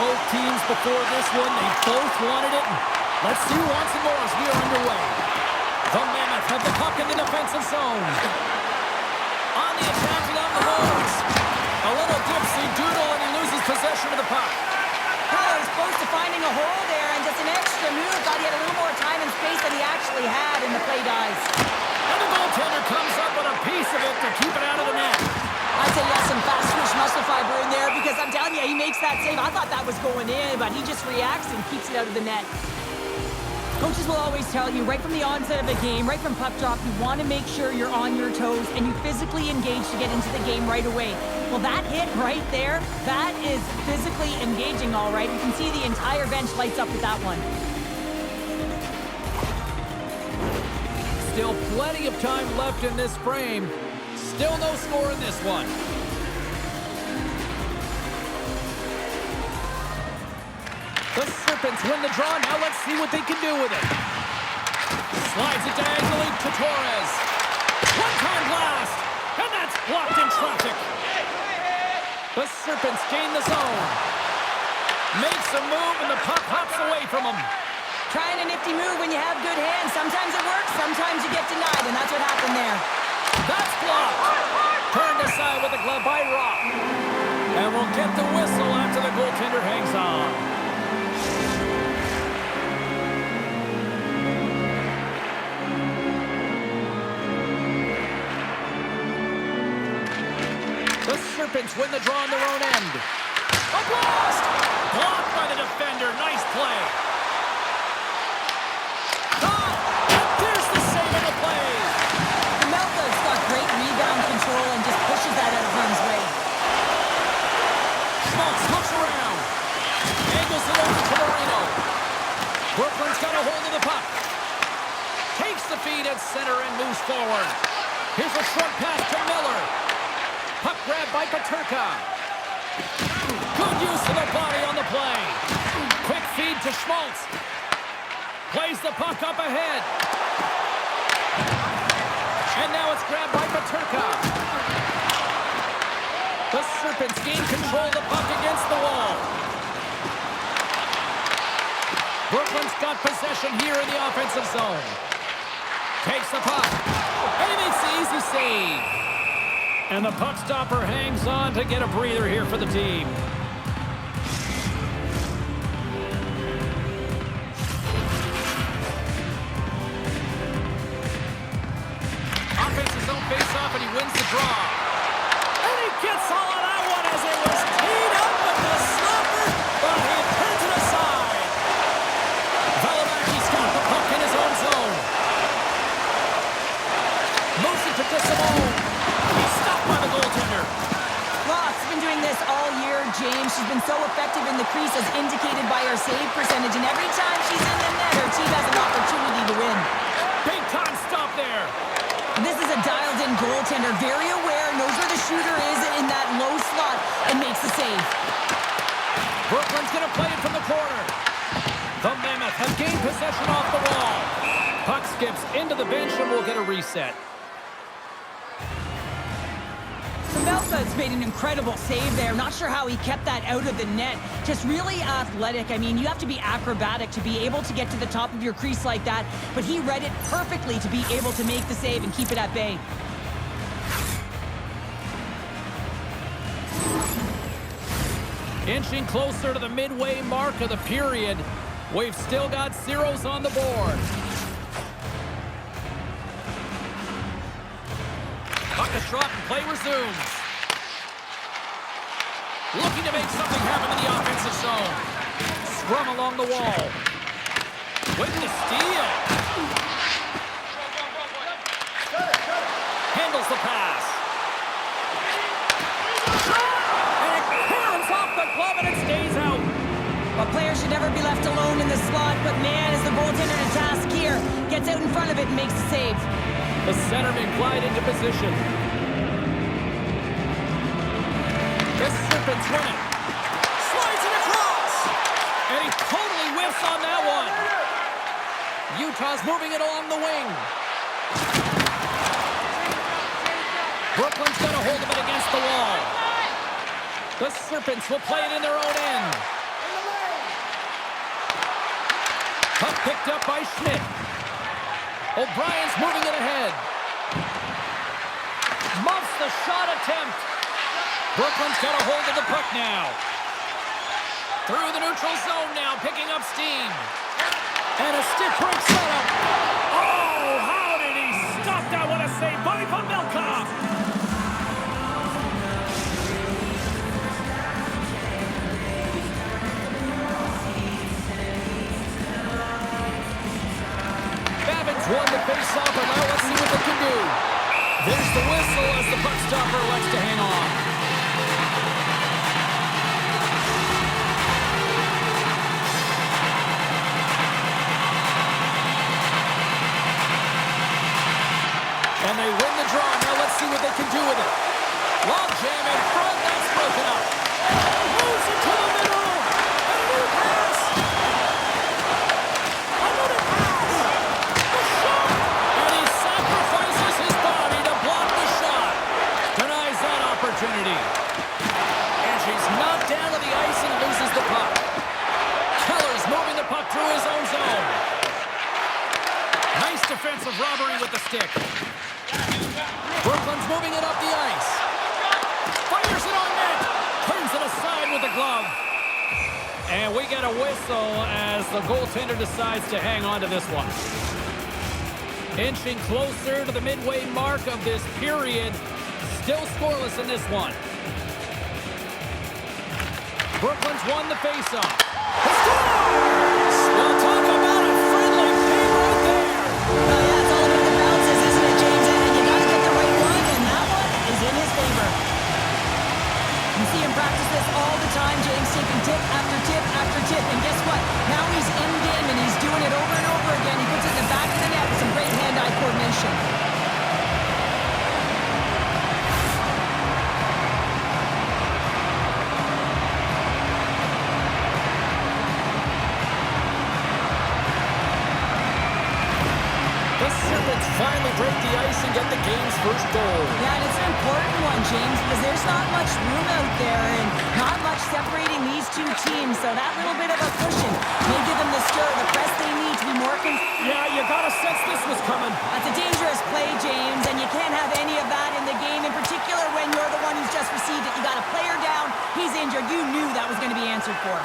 both teams before this one. They both wanted it. Let's see who wants it more as we are underway. The Mammoth have the puck in the defensive zone. On the attack along the boards. A little dipsy-doodle, and he loses possession of the puck. Well, he's close to finding a hole there, and just an extra move. Thought he had a little more time and space than he actually had, and the play dies. And the goaltender comes up with a piece of it to keep it out of the net. I'd say yes, some fast twitch muscle fiber in there, because I'm telling you, he makes that save. I thought that was going in, but he just reacts and keeps it out of the net. Coaches will always tell you, right from the onset of a game, right from puck drop, you want to make sure you're on your toes and you physically engage to get into the game right away. Well, that hit right there, that is physically engaging, all right. You can see the entire bench lights up with that one. Still plenty of time left in this frame. Still no score in this one. The Serpents win the draw. Now let's see what they can do with it. Slides it diagonally to Torres. One-time blast, and that's blocked in traffic. The Serpents gain the zone. Makes a move, and the puck hops away from him. Trying a nifty move when you have good hands. Sometimes it works, sometimes you get denied, and that's what happened there. That's blocked. Turned aside with a glove by Rock. And we'll get the whistle after the goaltender hangs on. The Serpents win the draw on their own end. A blast! Blocked by the defender. Nice play. There's the save of the play. Melka's got great rebound control and just pushes that out of harm's way. Schmaltz looks around. Angles it over to Moreno. Brooklyn's got a hold of the puck. Takes the feed at center and moves forward. Here's a short pass to Miller. Puck grab by Paterka. Good use of the body on the play. Quick feed to Schmaltz. Plays the puck up ahead. And now it's grabbed by Paterka. The Serpents gain control of the puck against the wall. Brooklyn's got possession here in the offensive zone. Takes the puck. And he makes the easy save. And the puck stopper hangs on to get a breather here for the team. Offensive zone face-off, and he wins the draw. And he gets all of that one as it was teed up with the stopper, but he turns it aside. Valimaki's got the puck in his own zone. Moves it to DeSimone. He's stopped by the goaltender. Rock's been doing this all year, James. She's been so effective in the crease as indicated by her save percentage, and every time she's in the net, her team has an opportunity to win. Big time stop there. This is a dialed-in goaltender, very aware, knows where the shooter is in that low slot, and makes the save. Brooklyn's going to play it from the corner. The Mammoth have gained possession off the wall. Puck skips into the bench and will get a reset. Melka's made an incredible save there. Not sure how he kept that out of the net. Just really athletic. I mean, you have to be acrobatic to be able to get to the top of your crease like that, but he read it perfectly to be able to make the save and keep it at bay. Inching closer to the midway mark of the period. We've still got zeros on the board. Puck is dropped and play resumes. Looking to make something happen in the offensive zone. Scrum along the wall. With the steal. Handles the pass. And it clears off the glove and it stays out. A player should never be left alone in the slot, but man, is the goaltender to task here. Gets out in front of it and makes the save. The centerman glide into position. The Serpents win it. Slides it across. And he totally whiffs on that one. Utah's moving it along the wing. Brooklyn's got a hold of it against the wall. The Serpents will play it in their own end. Puck picked up by Schmidt. O'Brien's moving it ahead. Muffs the shot attempt. Brooklyn's got a hold of the puck now. Through the neutral zone now, picking up steam. And a stick break setup. Oh, how did he stop that? What a save by Pavelka. Babbitt's won the face-off, and now let's see what they can do. There's the whistle as the puck stopper elects to hang on. And they win the draw. Now let's see what they can do with it. Long jam in front. That's broken up. Moves it to the middle. A new pass. Another pass. The shot. And he sacrifices his body to block the shot. Denies that opportunity. And she's knocked down to the ice and loses the puck. Keller's moving the puck through his own zone. Nice defensive robbery with the stick. Brooklyn's moving it up the ice. Fires it on net. Turns it aside with the glove. And we get a whistle as the goaltender decides to hang on to this one. Inching closer to the midway mark of this period. Still scoreless in this one. Brooklyn's won the faceoff. Well, talk about a friendly game right there. Oh, yeah, it's all about the bounces, isn't it, James? And you got to get the right one, and that one is in his favor. You see him practice this all the time, James, taking tip after tip after tip. And guess what? Now he's in game, and he's doing it over and over again. He puts it in the back of the net with some great hand-eye coordination. Finally break the ice and get the game's first goal. Yeah, and it's an important one, James, because there's not much room out there and not much separating these two teams. So that little bit of a cushion may give them the stir, the press they need to be more Yeah, you got to sense this was coming. That's a dangerous play, James, and you can't have any of that in the game, in particular when you're the one who's just received it. You got a player down, he's injured. You knew that was going to be answered for.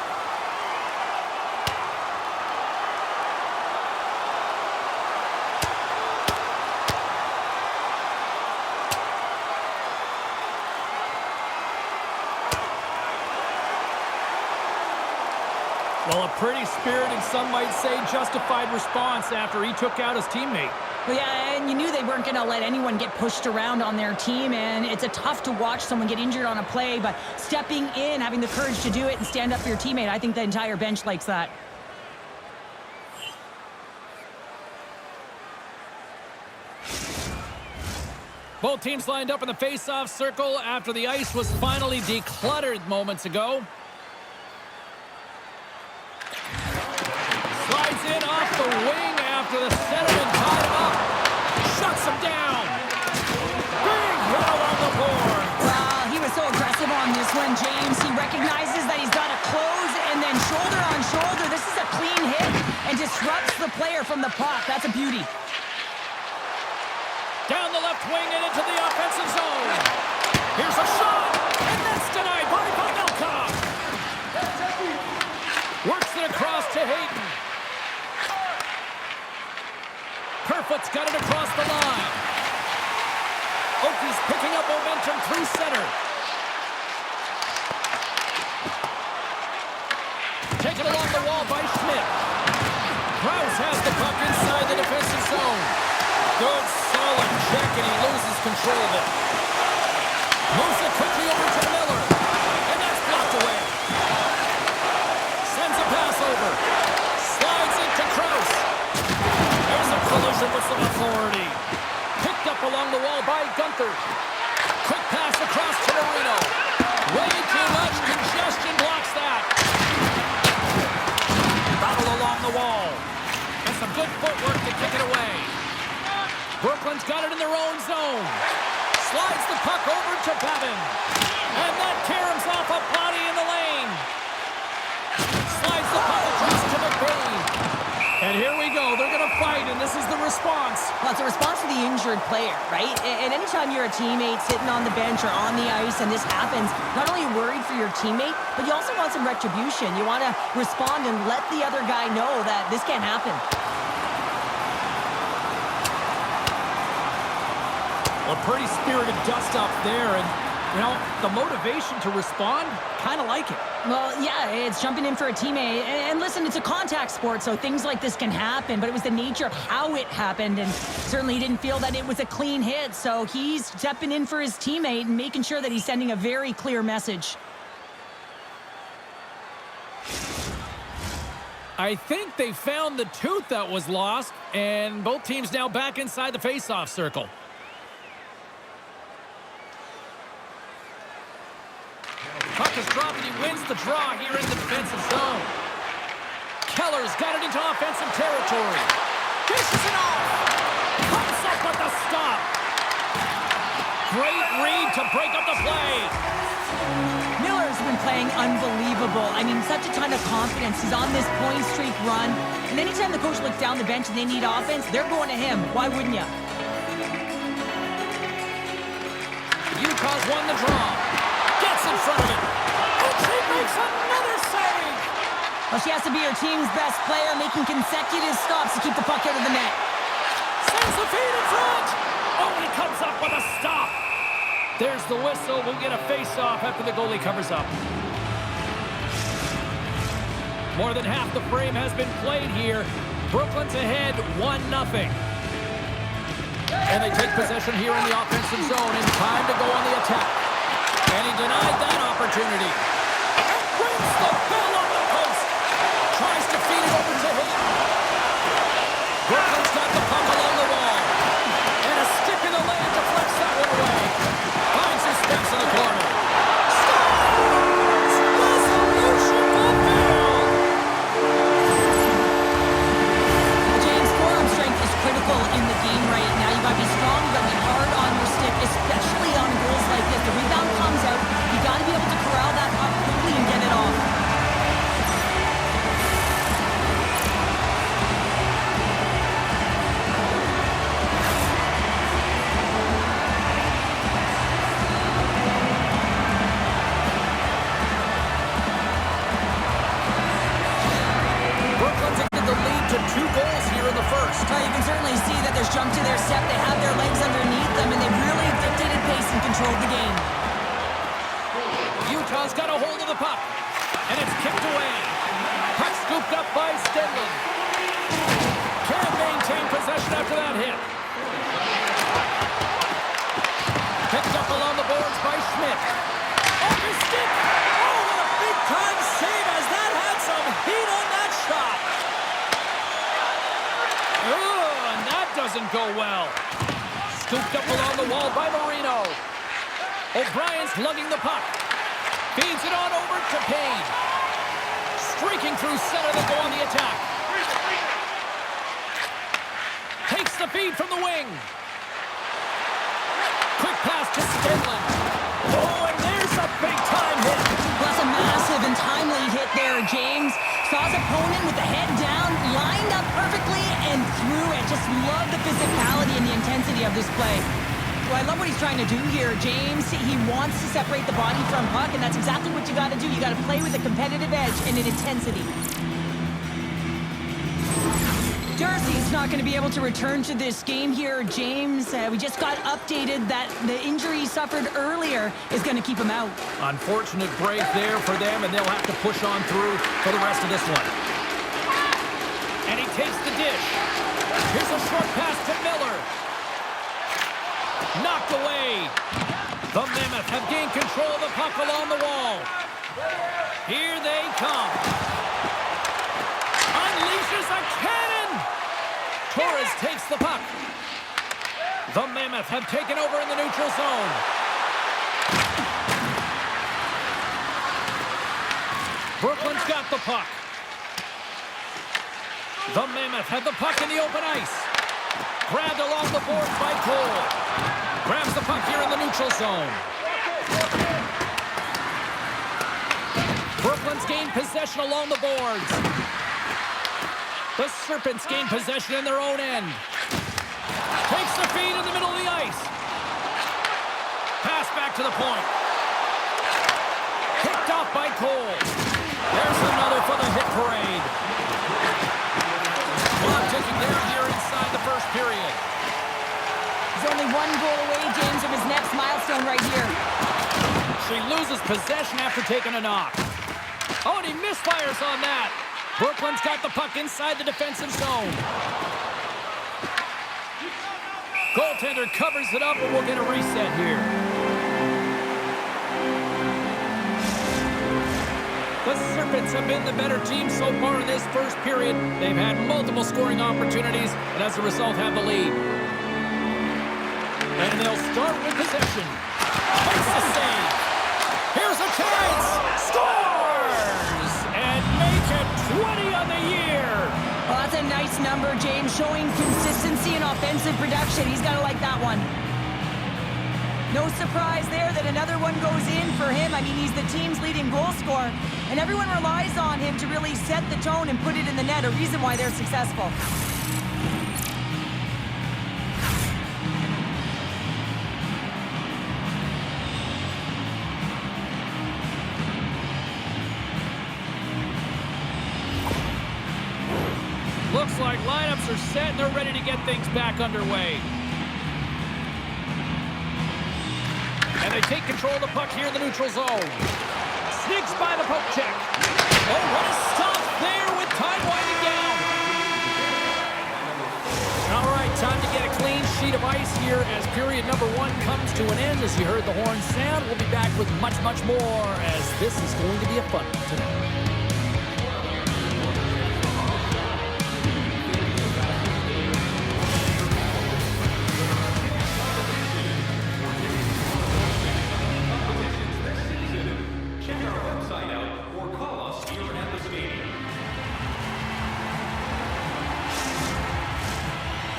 Well, a pretty spirited, some might say justified response after he took out his teammate. Well, yeah, and you knew they weren't going to let anyone get pushed around on their team, and it's a tough to watch someone get injured on a play, but stepping in, having the courage to do it and stand up for your teammate, I think the entire bench likes that. Both teams lined up in the face-off circle after the ice was finally decluttered moments ago. Slides in off the wing after the centerman tied him up. Shuts him down. Big hit along the board. Well, he was so aggressive on this one, James. He recognizes that he's got to close and then shoulder on shoulder. This is a clean hit and disrupts the player from the puck. That's a beauty. Down the left wing and into the offensive zone. Here's a shot, and that's denied by Pavelka. Works it across to Hayden. Kerfoot's got it across the line. Oakie's picking up momentum through center. Taken along the wall by Schmidt. Krause has the puck inside the defensive zone. Good, solid check, and he loses control of it. Moves it quickly over to Miller, and that's blocked away. Sends a pass over. Slides it to Krause. There's a collision with some authority. Picked up along the wall by Gunther. Quick pass across to Marino. Way too much congestion blocks that. Battle along the wall. And some good footwork to kick it away. Brooklyn's got it in their own zone. Slides the puck over to Babin. And that caroms off a body in the lane. Slides the puck across to McBain. And here we go. They're going to fight, and this is the response. Well, it's a response to the injured player, right? And anytime you're a teammate sitting on the bench or on the ice and this happens, not only are you worried for your teammate, but you also want some retribution. You want to respond and let the other guy know that this can't happen. A pretty spirited dust-up there, and, you know, the motivation to respond, kind of like it. Well, yeah, it's jumping in for a teammate. And listen, it's a contact sport, so things like this can happen, but it was the nature of how it happened, and certainly he didn't feel that it was a clean hit, so he's stepping in for his teammate and making sure that he's sending a very clear message. I think they found the tooth that was lost, and both teams now back inside the face-off circle. Puck is dropped, and he wins the draw here in the defensive zone. Keller's got it into offensive territory. Dishes it off. Comes up with the stop. Great read to break up the play. Miller's been playing unbelievable. I mean, such a ton of confidence. He's on this point streak run. And anytime the coach looks down the bench and they need offense, they're going to him. Why wouldn't you? Utah's won the draw. Gets in front of it. And she makes another save. Well, she has to be her team's best player, making consecutive stops to keep the puck out of the net. Sends the feed in front. Oh, he comes up with a stop. There's the whistle. We'll get a face-off after the goalie covers up. More than half the frame has been played here. Brooklyn's ahead 1-0. And they take possession here in the offensive zone in time to go on the attack. And he denied that opportunity. And brings the ball on the post. Tries to feed it over to him. Brooklyn's got the puck along the wall. And a stick in the lane deflects that one away. Finds his space in the corner. Scores! Resolution fulfilled! James, forearm strength is critical in the game right now. You got to be strong, you got to be hard on your stick, especially on goals like this. The rebound comes out. You got to be able to corral that puck quickly and get it off. Brooklyn's extended the lead to 2 goals here in the first. Well, you can certainly see that there's jump to their step. They have their legs underneath them, and they've really dictated pace and controlled the game. Utah's got a hold of the puck, and it's kicked away. Puck scooped up by Stenlund. Can't maintain possession after that hit. Picked up along the boards by Schmidt. Off his stick. Oh, what a big-time save as that had some heat on that shot. Oh, and that doesn't go well. Scooped up along the wall by Marino. O'Brien's lugging the puck. Feeds it on over to Payne. Streaking through center to go on the attack. Takes the feed from the wing. Quick pass to Stenlund. Oh, and there's a big-time hit. Well, that's a massive and timely hit there, James. Saw his opponent with the head down, lined up perfectly, and threw it. Just love the physicality and the intensity of this play. Well, I love what he's trying to do here, James. He wants to separate the body from puck, and that's exactly what you got to do. You got to play with a competitive edge and an intensity. Jersey's not going to be able to return to this game here, James. We just got updated that the injury he suffered earlier is going to keep him out. Unfortunate break there for them, and they'll have to push on through for the rest of this one. And he takes the dish. Here's a short pass to Miller. Knocked away. The Mammoth have gained control of the puck along the wall. Here they come. Unleashes a cannon. Torres takes the puck. The Mammoth have taken over in the neutral zone. Brooklyn's got the puck. The Mammoth have the puck in the open ice. Grabbed along the boards by Cole. Grabs the puck here in the neutral zone. Brooklyn's gained possession along the boards. The Serpents gain possession in their own end. Takes the feed in the middle of the ice. Pass back to the point. Picked off by Cole. There's another for the hit parade. Clock ticking down here inside the first period. He's only one goal away, James, from his next milestone right here. She loses possession after taking a knock. Oh, and he misfires on that. Brooklyn's got the puck inside the defensive zone. Goaltender covers it up, and we'll get a reset here. The Serpents have been the better team so far in this first period. They've had multiple scoring opportunities, and as a result have the lead. And they'll start with possession. Makes the save. Here's a chance. Scores! And make it 20 on the year. Well, that's a nice number, James, showing consistency and offensive production. He's got to like that one. No surprise there that another one goes in for him. I mean, he's the team's leading goal scorer, and everyone relies on him to really set the tone and put it in the net, a reason why they're successful. Looks like lineups are set and they're ready to get things back underway. And they take control of the puck here in the neutral zone. Sneaks by the poke check. Oh, what a stop there with time winding down. All right, time to get a clean sheet of ice here as period number 1 comes to an end. As you heard the horn sound, we'll be back with much, much more as this is going to be a fun one tonight.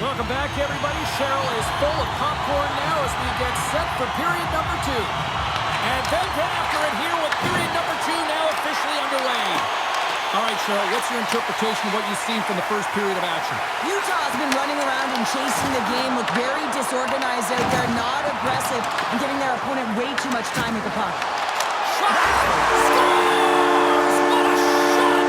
Welcome back, everybody. Cheryl is full of popcorn now as we get set for period number 2. And then get after it here with period number 2 now officially underway. All right, Cheryl, what's your interpretation of what you've seen from the first period of action? Utah's been running around and chasing the game, look very disorganized out there, not aggressive, and giving their opponent way too much time with the puck. Shot! Scores! What a shot!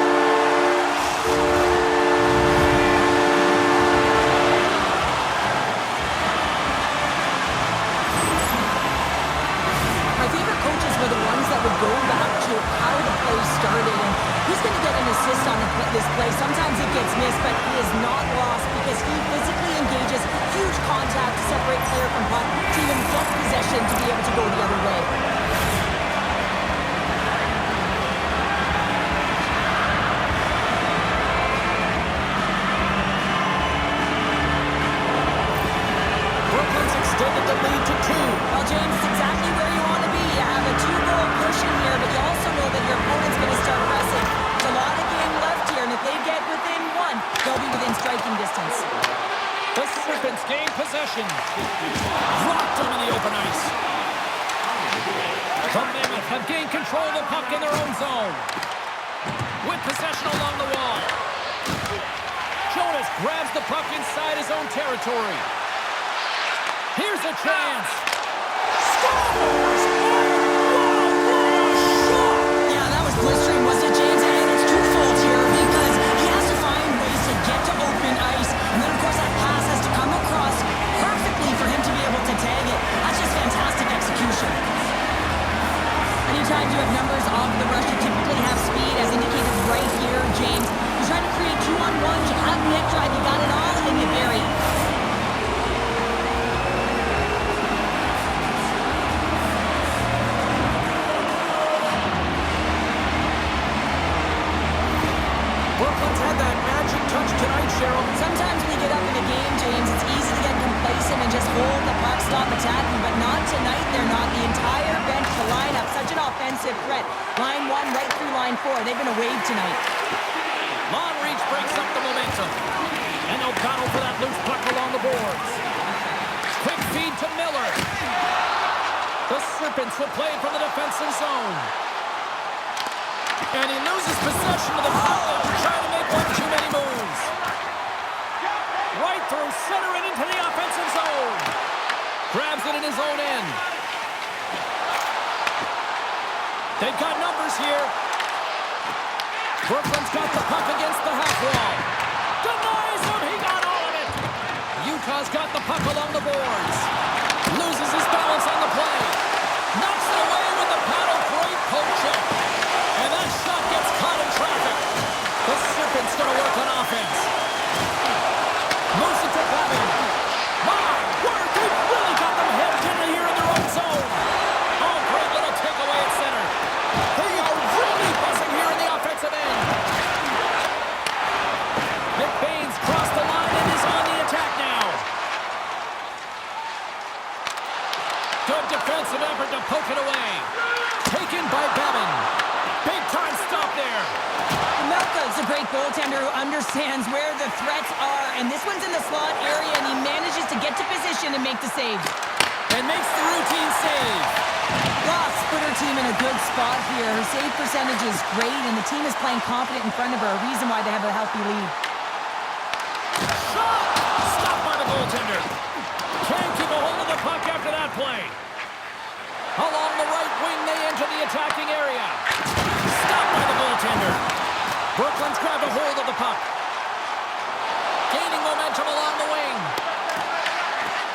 My favorite coaches were the ones that would go back to how the play started and who's going to get an assist on this play. Sometimes it gets missed, but he is not lost because he physically engages huge contact to separate player from puck to even get possession to be able to go the other way. Brooklyn's extended the lead to 2. Well, James, it's exactly where you want to be. You have a 2-goal cushion here, but you also know that your opponent's going to start pressing. There's a lot of game left here, and if they get within 1, they'll be within striking distance. The Serpents gain possession. Dropped them in the open ice. The Mammoth have gained control of the puck in their own zone. With possession along the wall. Jonas grabs the puck inside his own territory. Here's a chance. Scores! Yeah, that was blistering, wasn't it, James? And it's twofold here because he has to find ways to get to open ice. And then, of course, that pass has to come across perfectly for him to be able to tag it. That's just fantastic execution. Anytime you have numbers off the rush, you typically have speed, as indicated right here, James. You're trying to create 2-on-1s, you have net drive, you got it all, and then you bury it. Brooklyn's had that magic touch tonight, Cheryl. Sometimes when you get up in a game, James, it's easy to get complacent and just hold the puck, stop attacking, but not tonight. They're not. The entire bench, the lineup, such an offensive threat. Line 1 right through line 4. They've been a wave tonight. Long reach breaks up the momentum. And they'll battle for that loose puck along the boards. Quick feed to Miller. The Serpents will play from the defensive zone. And he loses possession of the puck after trying to make one too many moves. through center and into the offensive zone. Grabs it in his own end. They've got numbers here. Brooklyn's got the puck against the half wall. Denies him. He got all of it. Utah's got the puck along the boards. Loses his balance on the play. Knocks it away with the paddle. Great poke check. And that shot gets caught in traffic. The Serpent's going to work on offense. Moves it to Babin. My word, they've really got them headed into here in their own zone. Oh, great little takeaway at center. They are really buzzing here in the offensive end. McBain's crossed the line and is on the attack now. Good defensive effort to poke it away. Taken by Babin. Big time stop there. Melka's a great goaltender who understands where the threats are, and this one's in the slot area, and he manages to get to position and make the save. And makes the routine save. Ross put her team in a good spot here. Her save percentage is great, and the team is playing confident in front of her, a reason why they have a healthy lead. Shot! Stopped by the goaltender. Can't keep a hold of the puck after that play. Along the right wing, they enter the attacking area. Stopped by the goaltender. Brooklyn's grabbed a hold of the puck. Gaining momentum along the wing.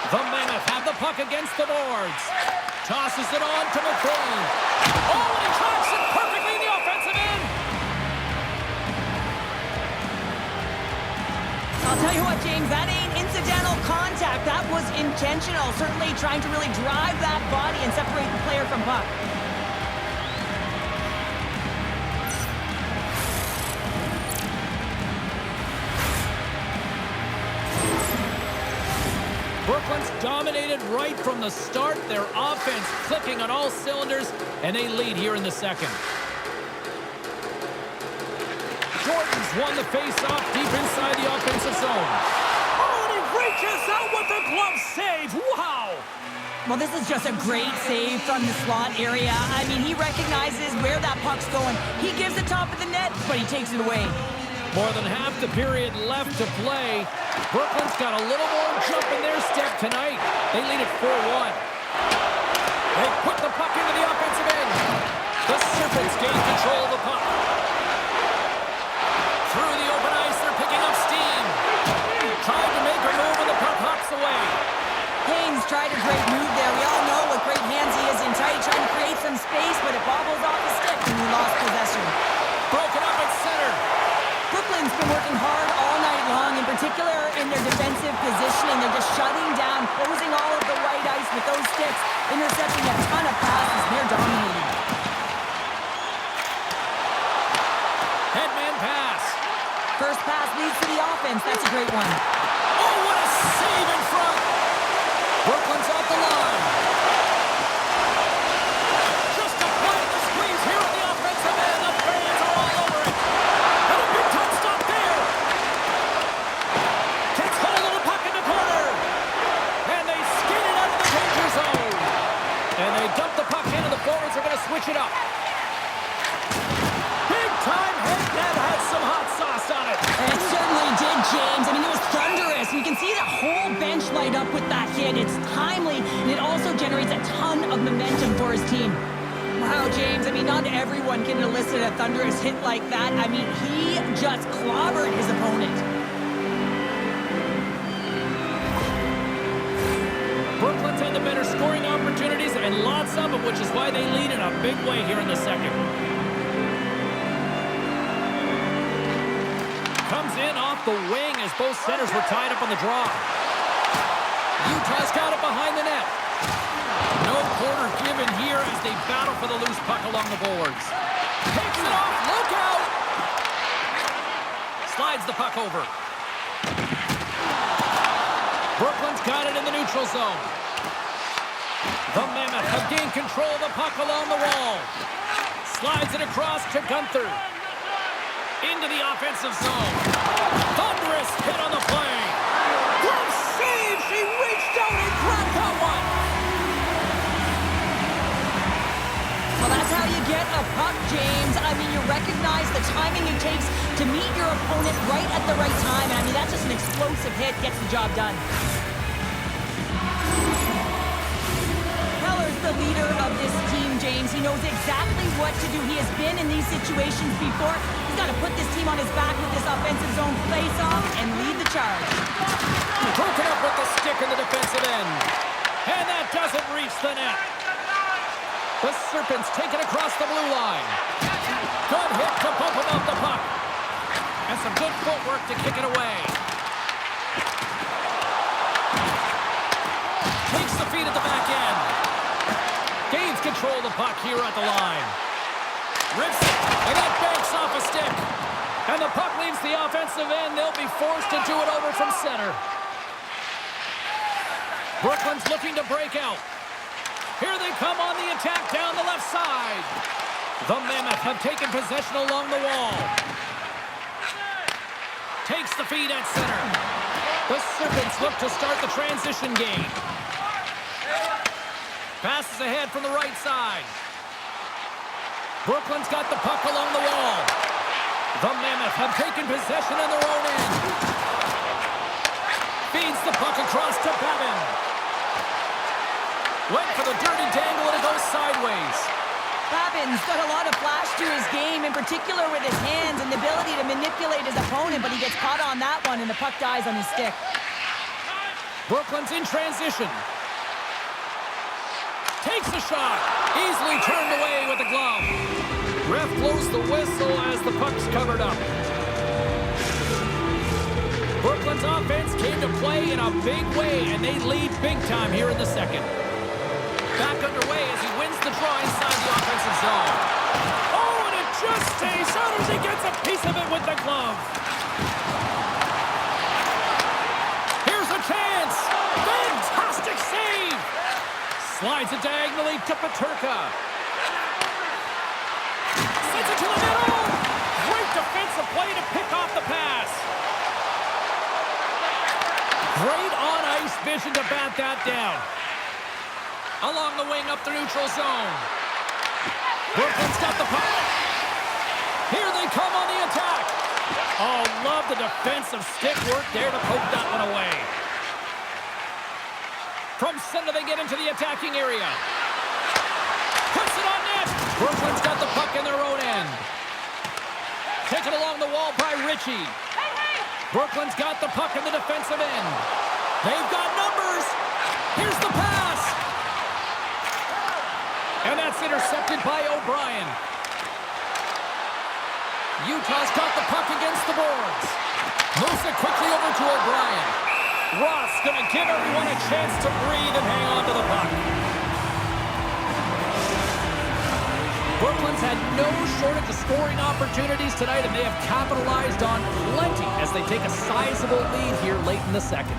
The Mammoth have the puck against the boards. Tosses it on to McBain. Oh, and he tracks it perfectly in the offensive end. I'll tell you what, James, that ain't incidental contact. That was intentional. Certainly trying to really drive that body and separate the player from puck. Brooklyn's dominated right from the start. Their offense clicking on all cylinders, and they lead here in the second. Jordan's won the face-off deep inside the offensive zone. Oh, and he reaches out with the glove save. Wow! Well, this is just a great save from the slot area. I mean, he recognizes where that puck's going. He gives the top of the net, but he takes it away. More than half the period left to play. Brooklyn's got a little more jump in their step tonight. They lead at 4-1. They put the puck into the offensive end. The Serpents gain control of the puck. Through the open ice, they're picking up steam. Tried to make a move, and the puck hops away. Haynes tried a great move there. We all know what great hands he is in tight, trying to create some space, but it bobbles off the stick, and he lost possession. Broken up at center. Brooklyn's been working hard all night long, in particular in their defensive positioning. They're just shutting down, closing all of the white ice with those sticks, intercepting a ton of passes, and they're dominating. Headman pass. First pass leads to the offense. That's a great one. Oh, what a save in front. Brooklyn's off the line. Just applying the squeeze here on the offensive end. The fans are all over it. And a big time stop there. Takes hold of the puck in the corner. And they skid it out of the danger zone. And they dump the puck in, and the forwards are going to switch it up. Big time hit that had some hot sauce on it. It certainly did, James. I mean, it was thunderous. You can see the whole bench light up with that hit. It's timely, and it also generates a ton of momentum for his team. Wow, James. I mean, not everyone can elicit a thunderous hit like that. I mean, he just clobbered his opponent. Brooklyn's had the better scoring opportunities, and lots of them, which is why they lead in a big way here in the second. Comes in off the wing as both centers were tied up on the draw. Utah's got it behind the net. No quarter given here as they battle for the loose puck along the boards. Takes it off. Look out! Slides the puck over. Brooklyn's got it in the neutral zone. The Mammoth have gained control of the puck along the wall. Slides it across to Gunther. Into the offensive zone. Thunderous hit on the play. Glove save! She reached out and grabbed that one. Well, that's how you get a puck, James. I mean, you recognize the timing it takes to meet your opponent right at the right time. And I mean, that's just an explosive explosive hit gets the job done. Keller's the leader of this team, James. He knows exactly what to do. He has been in these situations before. He's got to put this team on his back with this offensive zone face-off and lead the charge. Broken up with the stick in the defensive end. And that doesn't reach the net. The Serpents take it across the blue line. Good hit to bump him off the puck. And some good footwork to kick it away. Takes the feed at the back end. Gains control of the puck here at the line. Rips it, and that banks off a stick. And the puck leaves the offensive end. They'll be forced to do it over from center. Brooklyn's looking to break out. Here they come on the attack down the left side. The Mammoth have taken possession along the wall. Takes the feed at center. The Serpents look to start the transition game. Passes ahead from the right side. Brooklyn's got the puck along the wall. The Mammoth have taken possession on their own end. Feeds the puck across to Babin. Went for the dirty dangle and it goes sideways. Babin's got a lot of flash to his game, in particular with his hands and the ability to manipulate his opponent, but he gets caught on that one and the puck dies on his stick. Brooklyn's in transition. Takes a shot. Easily turned away with the glove. Ref blows the whistle as the puck's covered up. Brooklyn's offense came to play in a big way, and they lead big time here in the second. Back underway as he wins the draw inside the offensive zone. Oh, and it just stays out as he gets a piece of it with the glove. Here's a chance. Fantastic save. Slides it diagonally to Peterka. Sends it to the middle. Great defensive play to pick off the pass. Great on-ice vision to bat that down. Along the wing up the neutral zone. Brooklyn's got the puck. Here they come on the attack. Oh, love the defensive stick work there to poke that one away. From center they get into the attacking area. Puts it on net. Brooklyn's got the puck in their own end. Taken along the wall by Ritchie. Brooklyn's got the puck in the defensive end. They've got numbers. Here's the pass. And that's intercepted by O'Brien. Utah's got the puck against the boards. Moves it quickly over to O'Brien. Ross going to give everyone a chance to breathe and hang on to the puck. Brooklyn's had no shortage of scoring opportunities tonight, and they have capitalized on plenty as they take a sizable lead here late in the second.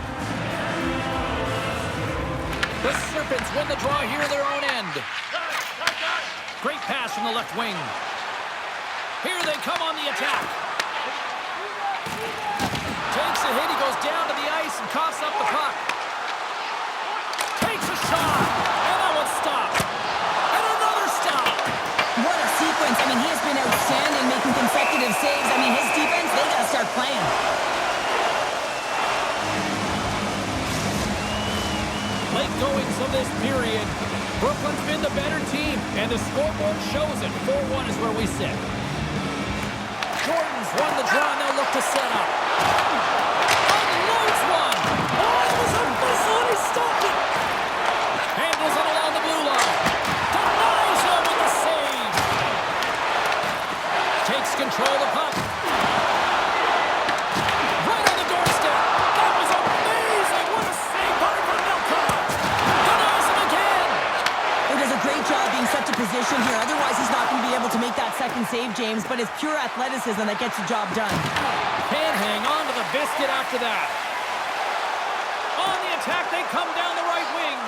The Serpents win the draw here in their own end. Great pass from the left wing. Here they come on the attack. Takes a hit, he goes down to the ice and coughs up the puck. Takes a shot, and that one's stopped. And another stop. What a sequence. I mean, he has been outstanding making consecutive saves. I mean, his defense, they got to start playing. Late goings of this period. Brooklyn's been the better team, and the scoreboard shows it. 4-1 is where we sit. Jordan's won the draw, and they'll look to set up. Unloads one. Oh, it was a missile, and he stopped it. Handles it along the blue line. Denies him with the save. Takes control of the puck. Right on the doorstep. That was amazing. What a save by Vermelka. Denies him again. He does a great job being such a position here. Otherwise, he's not going to be able to make that second save, James, but it's pure athleticism that gets the job done. Can't hang on to the biscuit after that. On the attack, they come down the right wing.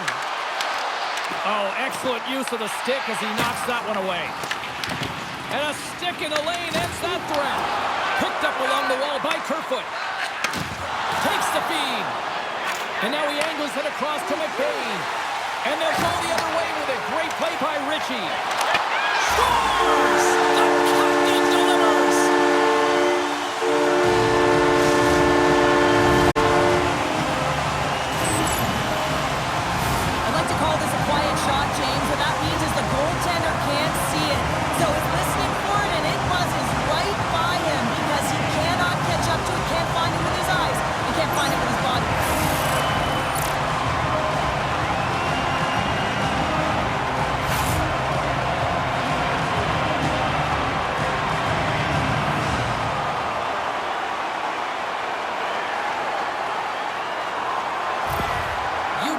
Oh, excellent use of the stick as he knocks that one away. And a stick in the lane ends that threat. Picked up along the wall by Kerfoot. Takes the feed. And now he angles it across to McBain. And they'll go the other way with a great play by Ritchie. Scores! The captain delivers!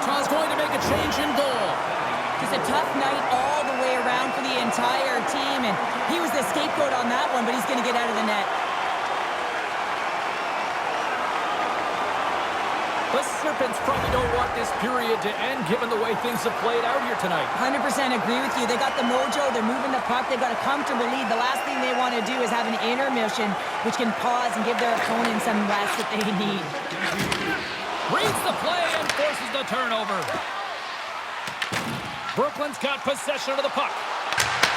Utah's going to make a change in goal. Just a tough night all the way around for the entire team, and he was the scapegoat on that one, but he's going to get out of the net. The Serpents probably don't want this period to end given the way things have played out here tonight. 100% agree with you. They got the mojo. They're moving the puck. They've got a comfortable lead. The last thing they want to do is have an intermission, which can pause and give their opponent some rest that they need. Reads the play and forces the turnover. Brooklyn's got possession of the puck.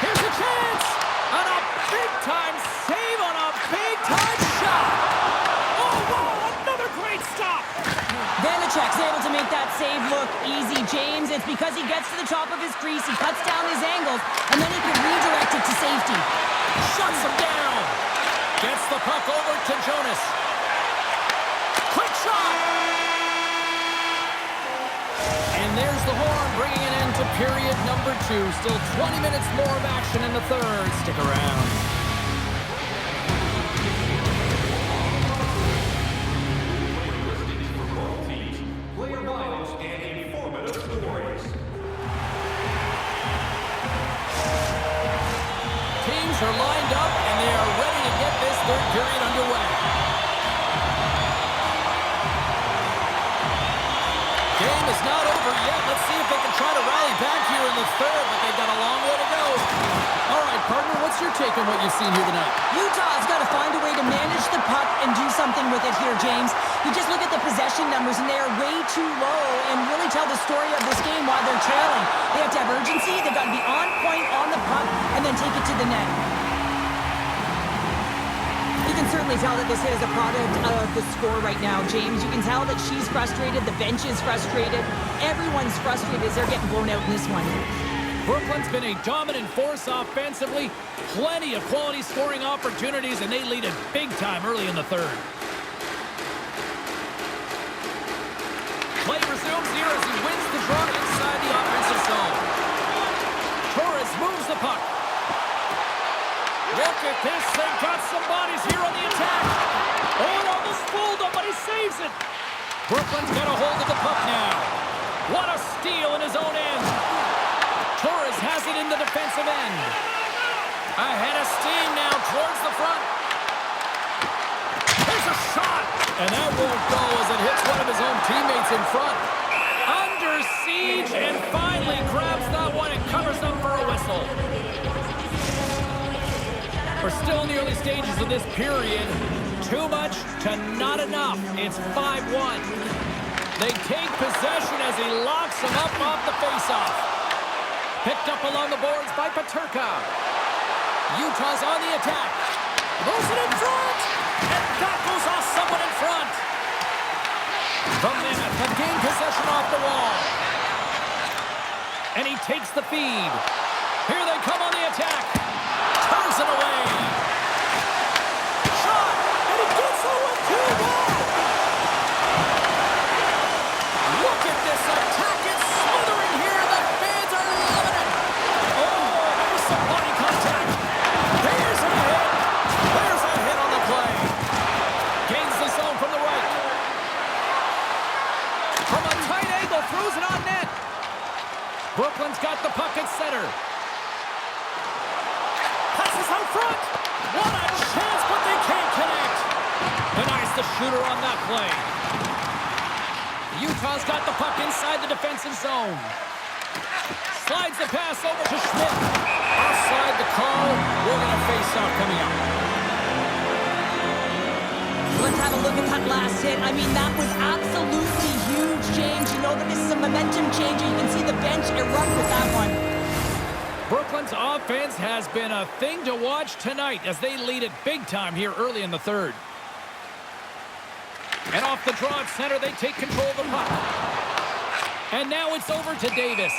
Here's a chance! And a big-time save on a big-time shot! Oh, wow! Another great stop! Vanacek's able to make that save look easy, James. It's because he gets to the top of his crease, he cuts down his angles, and then he can redirect it to safety. Shuts him down! Gets the puck over to Jonas. Quick shot! And there's the horn, bringing it into period number 2. Still 20 minutes more of action in the third. Stick around. Teams are lined up, and they are ready to get this third period underway. Game is not over yet. Let's see if they can try to rally back here in the third, but they've got a long way to go. All right, partner, what's your take on what you've seen here tonight? Utah's got to find a way to manage the puck and do something with it here, James. You just look at the possession numbers, and they are way too low and really tell the story of this game while they're trailing. They have to have urgency. They've got to be on point on the puck and then take it to the net. You can certainly tell that this is a product of the score right now, James. You can tell that she's frustrated, the bench is frustrated. Everyone's frustrated as they're getting blown out in this one. Brooklyn's been a dominant force offensively. Plenty of quality scoring opportunities, and they lead it big time early in the third. Play resumes here as he wins the draw inside the offensive zone. Torres moves the puck. Look at this. They've got some bodies here on the attack. Oh, it almost fooled him, but he saves it. Brooklyn's got a hold of the puck now. What a steal in his own end. Torres has it in the defensive end. Ahead of steam now towards the front. Here's a shot. And that won't go as it hits one of his own teammates in front. Under siege and finally grabs that one and covers up for a whistle. We're still in the early stages of this period. Too much to not enough. It's 5-1. They take possession as he locks him up off the faceoff. Picked up along the boards by Paterka. Utah's on the attack. Throws it in front. And that goes off someone in front. The Mammoth have gained possession off the wall. And he takes the feed. Here they come on the attack. Turns it away. Shot. And he gets the 1-2. Look at this attack. It's smothering here. The fans are loving it. Oh, there's some body contact. There's a hit. There's a hit on the play. Gains the zone from the right. From a tight angle, throws it on net. Brooklyn's got the puck at center. Passes out front. What a chance, but they can't connect. Denies the shooter on that play. Utah's got the puck inside the defensive zone. Slides the pass over to Schmidt. Offside the call. We're going to face off coming up. Let's have a look at that last hit. I mean, that was absolutely huge, James. You know that this is a momentum changer. You can see the bench erupt with that one. Brooklyn's offense has been a thing to watch tonight as they lead it big time here early in the third. And off the draw at center, they take control of the puck. And now it's over to Davis.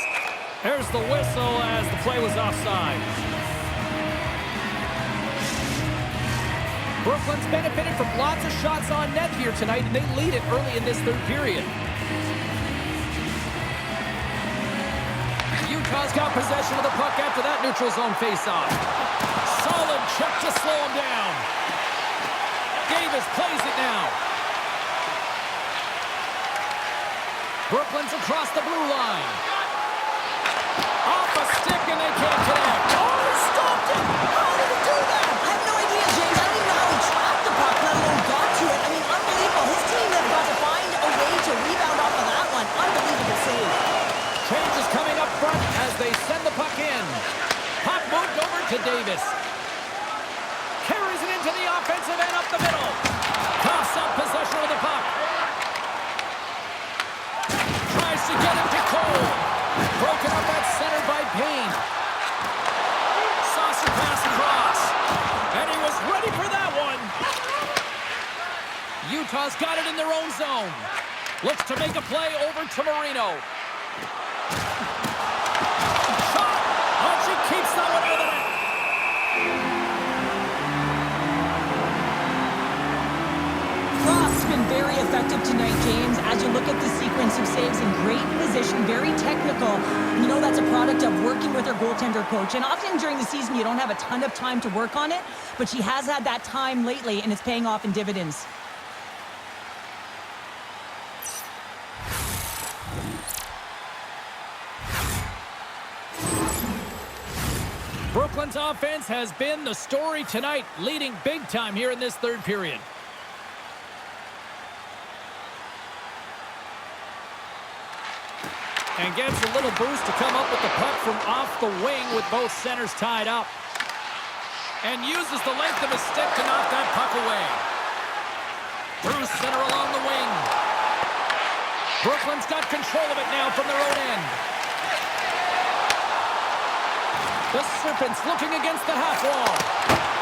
There's the whistle as the play was offside. Brooklyn's benefited from lots of shots on net here tonight, and they lead it early in this third period. Utah's got possession of the puck after that neutral zone faceoff. Solid check to slow him down. Davis plays it now. Brooklyn's across the blue line. Off a stick, and they can't connect. Oh, he stopped it! How did he do that? I have no idea, James. I don't even know how he trapped the puck, let alone got to it. I mean, unbelievable. His team has got to find a way to rebound off of that one. Unbelievable save. Change is coming up front as they send the puck in. Puck moved over to Davis. Carries it into the offensive end up the middle. Coughs up possession of the puck. Tries to get him to Cole. Broken up at center by Payne. Saucer pass across. And he was ready for that one. Utah's got it in their own zone. Looks to make a play over to Marino. Shot. Oh, she keeps that one out of the net. Croft's been very effective tonight, James. As you look at the sequence of saves, in great position, very technical. You know that's a product of working with her goaltender coach. And often during the season, you don't have a ton of time to work on it, but she has had that time lately, and it's paying off in dividends. Brooklyn's offense has been the story tonight, leading big time here in this third period. And gets a little boost to come up with the puck from off the wing with both centers tied up. And uses the length of his stick to knock that puck away. Through center along the wing. Brooklyn's got control of it now from their own end. The Serpents looking against the half wall.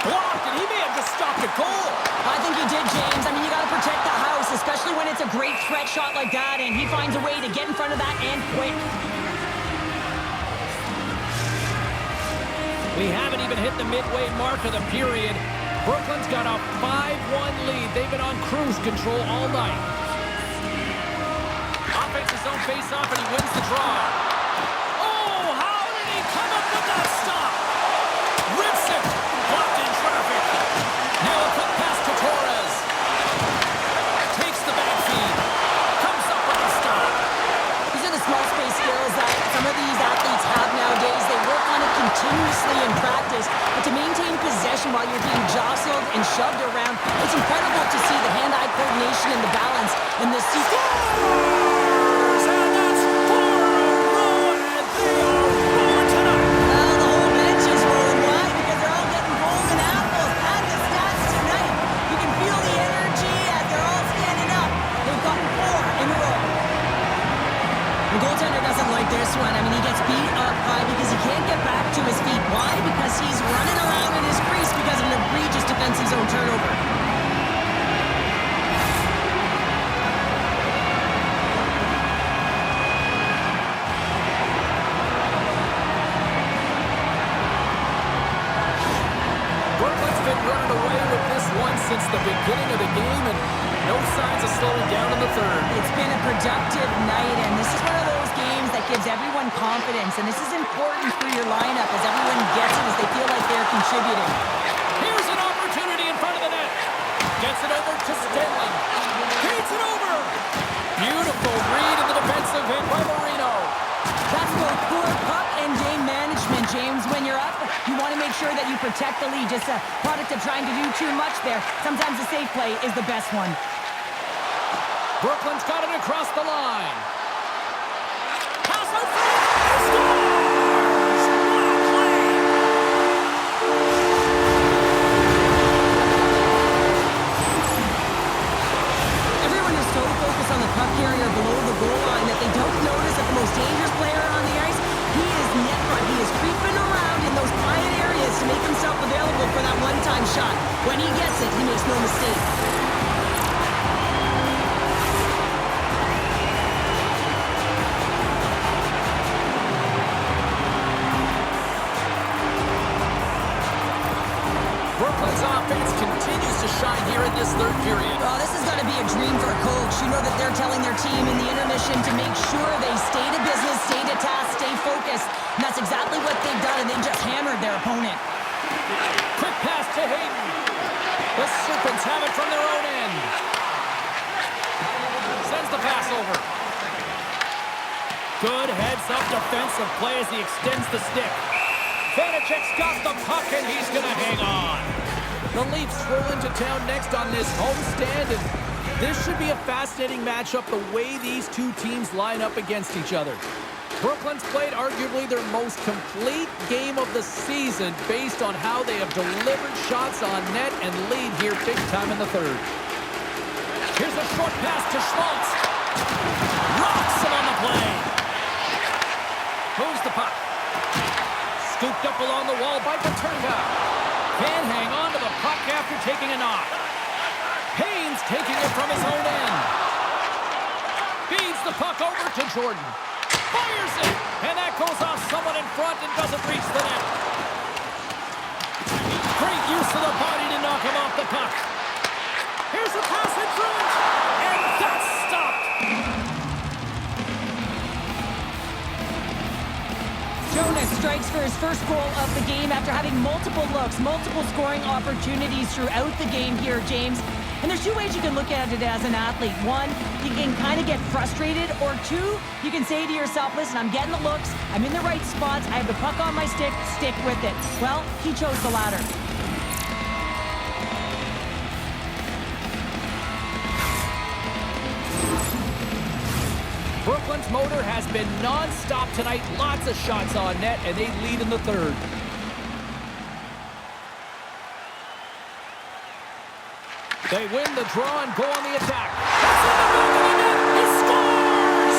Blocked, and he may have just stopped a goal. I think he did, James. I mean, you got to protect the house, especially when it's a great threat shot like that, and he finds a way to get in front of that and quick. We haven't even hit the midway mark of the period. Brooklyn's got a 5-1 lead. They've been on cruise control all night. Offensive zone face-off, and he wins the draw. Oh, how did he come up with that stop? Rips it. Blocked in traffic. Now a quick pass to Torres. Takes the back feed. Comes up with a stop. These are the small space skills that some of these athletes have nowadays. They work on it continuously in practice, but to maintain possession while you're being jostled and shoved around, it's incredible to see the hand-eye coordination and the balance in this sequence. This one, I mean, he gets beat up high because he can't get back to his feet. Why? Because he's running around in his crease because of an egregious defensive zone turnover. Brooklyn's been running away with this one since the beginning of the game, and no signs of slowing down in the third. It's been a productive night, and this is one of those games that gives everyone confidence, and this is important for your lineup as everyone gets it, as they feel like they're contributing. Here's an opportunity in front of the net. Gets it over to Stenling. Feeds it over. Beautiful read in the defensive end by Marino. That's both poor puck and game management, James. When you're up, you want to make sure that you protect the lead. Just a product of trying to do too much there. Sometimes the safe play is the best one. Brooklyn's got it across the line. Pass out front. Scores! What a play! Everyone is so focused on the puck carrier below the goal line that they don't notice that the most dangerous player on the ice, he is net front. He is creeping around in those quiet areas to make himself available for that one-time shot. When he gets it, he makes no mistake. Brooklyn's offense continues to shine here in this third period. Oh, this is going to be a dream for a coach. You know that they're telling their team in the intermission to make sure they stay to business, stay to task, stay focused. And that's exactly what they've done, and they just hammered their opponent. Quick pass to Hayden. The Serpents have it from their own end. Sends the pass over. Good heads-up defensive play as he extends the stick. Vanacek's got the puck, and he's going to hang on. The Leafs roll into town next on this homestand, and this should be a fascinating matchup the way these two teams line up against each other. Brooklyn's played arguably their most complete game of the season based on how they have delivered shots on net and lead here big time in the third. Here's a short pass to Schmaltz. Rocks him on the play. Moves the puck. Scooped up along the wall by Paterka. Can hang on to the puck after taking a knock. Payne's taking it from his own end. Feeds the puck over to Jordan. Fires it! And that goes off someone in front and doesn't reach the net. Great use of the body to knock him off the puck. Here's a pass in front. And that's stopped. Jonas strikes for his first goal of the game after having multiple looks, multiple scoring opportunities throughout the game here, James. And there's two ways you can look at it as an athlete. One, you can kind of get frustrated, or two, you can say to yourself, listen, I'm getting the looks, I'm in the right spots, I have the puck on my stick with it. Well, he chose the latter. Brooklyn's motor has been non-stop tonight. Lots of shots on net, and they lead in the third. They win the draw and go on the attack. That's in the back of the net. He scores!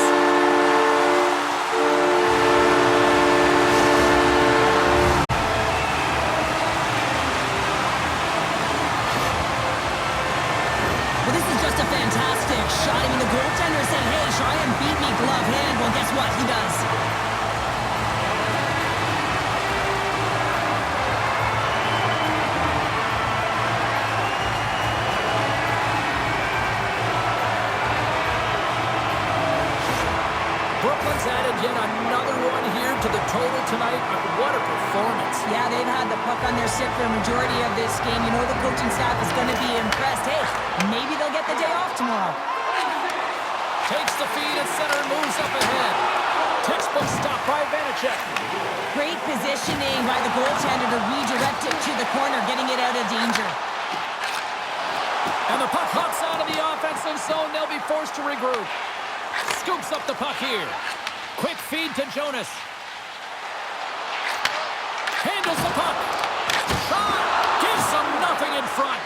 Well, this is just a fantastic shot. I mean, the goaltender is saying, hey, try and beat me glove hand. Well, guess what? He does. Brooklyn's added yet another one here to the total tonight. What a performance. Yeah, they've had the puck on their stick for a majority of this game. You know the coaching staff is going to be impressed. Hey, maybe they'll get the day off tomorrow. Takes the feed at center and moves up ahead. Textbook stop by Vanacek. Great positioning by the goaltender to redirect it to the corner, getting it out of danger. And the puck hops out of the offensive zone. They'll be forced to regroup. Scoops up the puck here. Quick feed to Jonas. Handles the puck. Shot! Gives them nothing in front.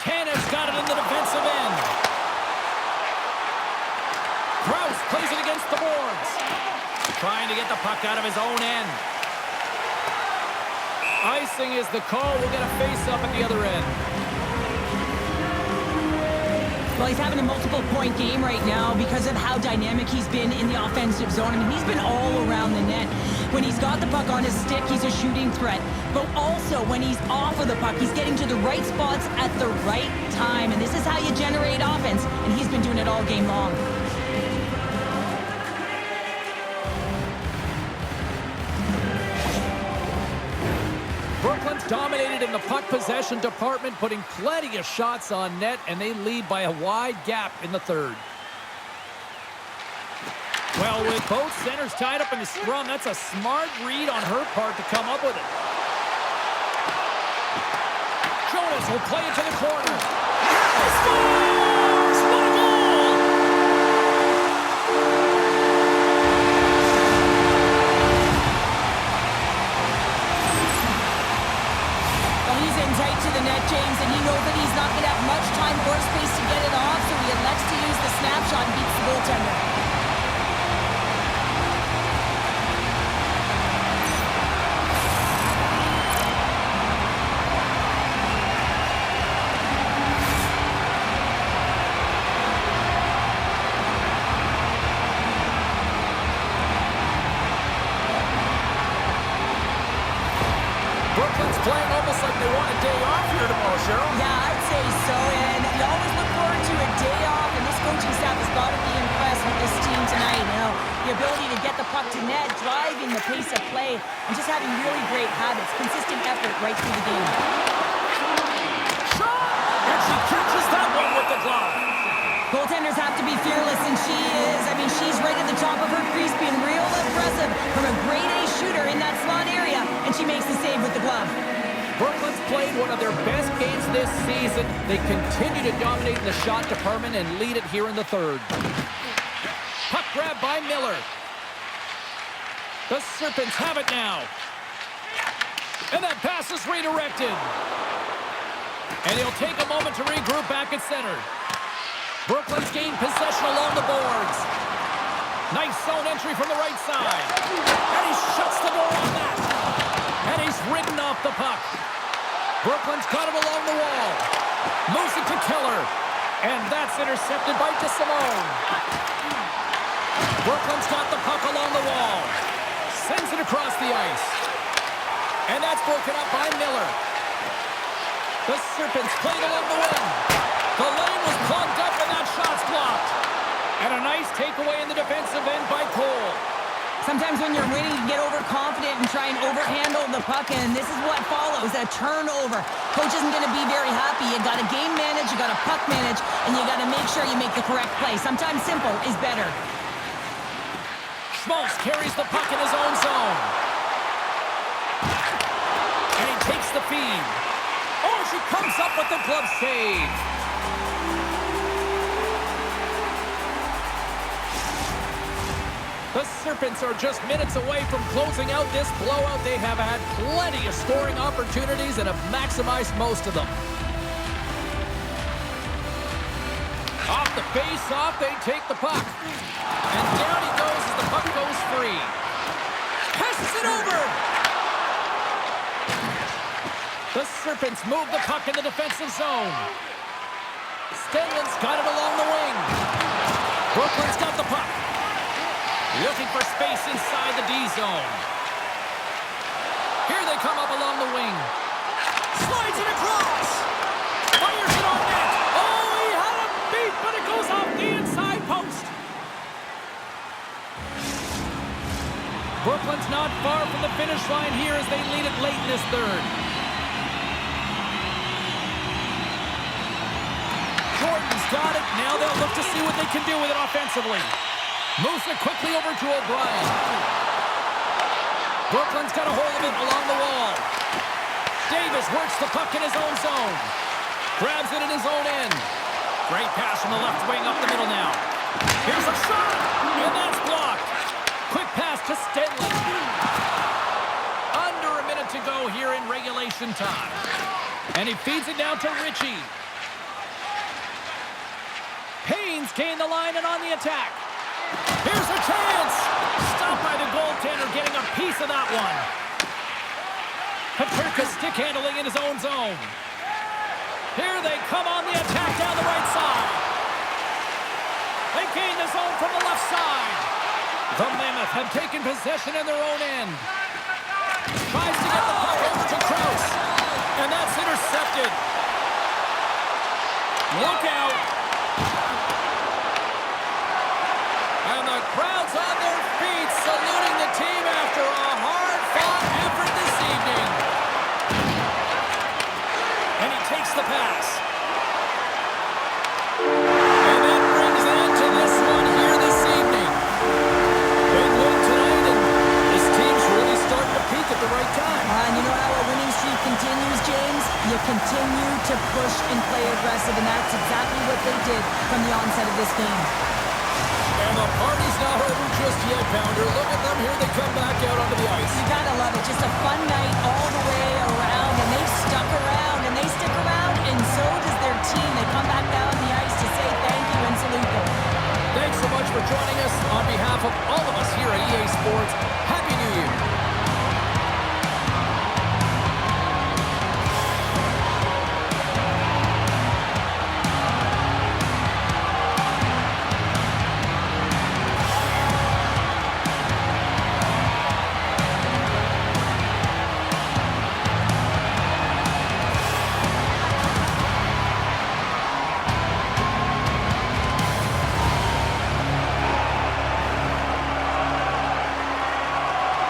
Tanner's got it in the defensive end. Krause plays it against the boards. Trying to get the puck out of his own end. Icing is the call. We'll get a face-up at the other end. Well, he's having a multiple-point game right now because of how dynamic he's been in the offensive zone. I mean, he's been all around the net. When he's got the puck on his stick, he's a shooting threat. But also, when he's off of the puck, he's getting to the right spots at the right time. And this is how you generate offense, and he's been doing it all game long. Brooklyn's dominated in the puck possession department, putting plenty of shots on net, and they lead by a wide gap in the third. Well, with both centers tied up in the scrum, that's a smart read on her part to come up with it. Jonas will play it to the corner. He scores! What a goal! Well, he's in tight to the net, James, and he knows that he's not going to have much time or space to get it off, so he elects to use the snapshot and beats the goaltender. Brooklyn's playing almost like they want a day off here tomorrow, Cheryl. Yeah, I'd say so, and you always look forward to a day off, and this coaching staff has got to be impressed with this team tonight. You know, the ability to get the puck to net, driving the pace of play, and just having really great habits, consistent effort right through the game. Shot! And she catches that one with the glove. Goaltender players have to be fearless, and she is. I mean, she's right at the top of her crease, being real aggressive from a grade-A shooter in that slot area, and she makes the save with the glove. Brooklyn's played one of their best games this season. They continue to dominate in the shot department and lead it here in the third. Puck grab by Miller. The Serpents have it now. And that pass is redirected. And he'll take a moment to regroup back at center. Brooklyn's gained possession along the boards. Nice zone entry from the right side. And he shuts the door on that. And he's ridden off the puck. Brooklyn's got it along the wall. Moves it to Keller. And that's intercepted by DeSimone. Brooklyn's got the puck along the wall. Sends it across the ice. And that's broken up by Miller. The Serpents played along the wing. The lane was plugged up and that shot's blocked. And a nice takeaway in the defensive end by Cole. Sometimes when you're winning, you get overconfident and try and overhandle the puck, and this is what follows, a turnover. Coach isn't going to be very happy. You got to game manage, you got to puck manage, and you got to make sure you make the correct play. Sometimes simple is better. Schmaltz carries the puck in his own zone. And he takes the feed. Oh, she comes up with the glove save. The Serpents are just minutes away from closing out this blowout. They have had plenty of scoring opportunities and have maximized most of them. Off the face-off, they take the puck. And down he goes as the puck goes free. Passes it over! The Serpents move the puck in the defensive zone. Stenlin's got it along the wing. Brooklyn's got the puck. Looking for space inside the D zone. Here they come up along the wing. Slides it across. Fires it on net. Oh, he had a beat, but it goes off the inside post. Brooklyn's not far from the finish line here as they lead it late in this third. Jordan's got it. Now they'll look to see what they can do with it offensively. Moves it quickly over to O'Brien. Brooklyn's got a hold of it along the wall. Davis works the puck in his own zone. Grabs it in his own end. Great pass from the left wing up the middle now. Here's a shot, and that's blocked. Quick pass to Stenlin. Under a minute to go here in regulation time. And he feeds it down to Ritchie. Payne's gained the line and on the attack. Here's a chance! Stopped by the goaltender, getting a piece of that one. Paterka stick handling in his own zone. Here they come on the attack down the right side. They gain the zone from the left side. The Mammoth have taken possession in their own end. Tries to get the puck over to Krause. And that's intercepted. Look out. And the crowd's on their feet, saluting the team after a hard-fought effort this evening. And he takes the pass. And that brings an end to this one here this evening. Big win tonight, and this team's really starting to peak at the right time. And you know how a winning streak continues, James? You continue to push and play aggressive, and that's exactly what they did from the onset of this game. And the party's not over just yet, Pounder. Look at them. Here they come back out onto the ice. You gotta love it. Just a fun night.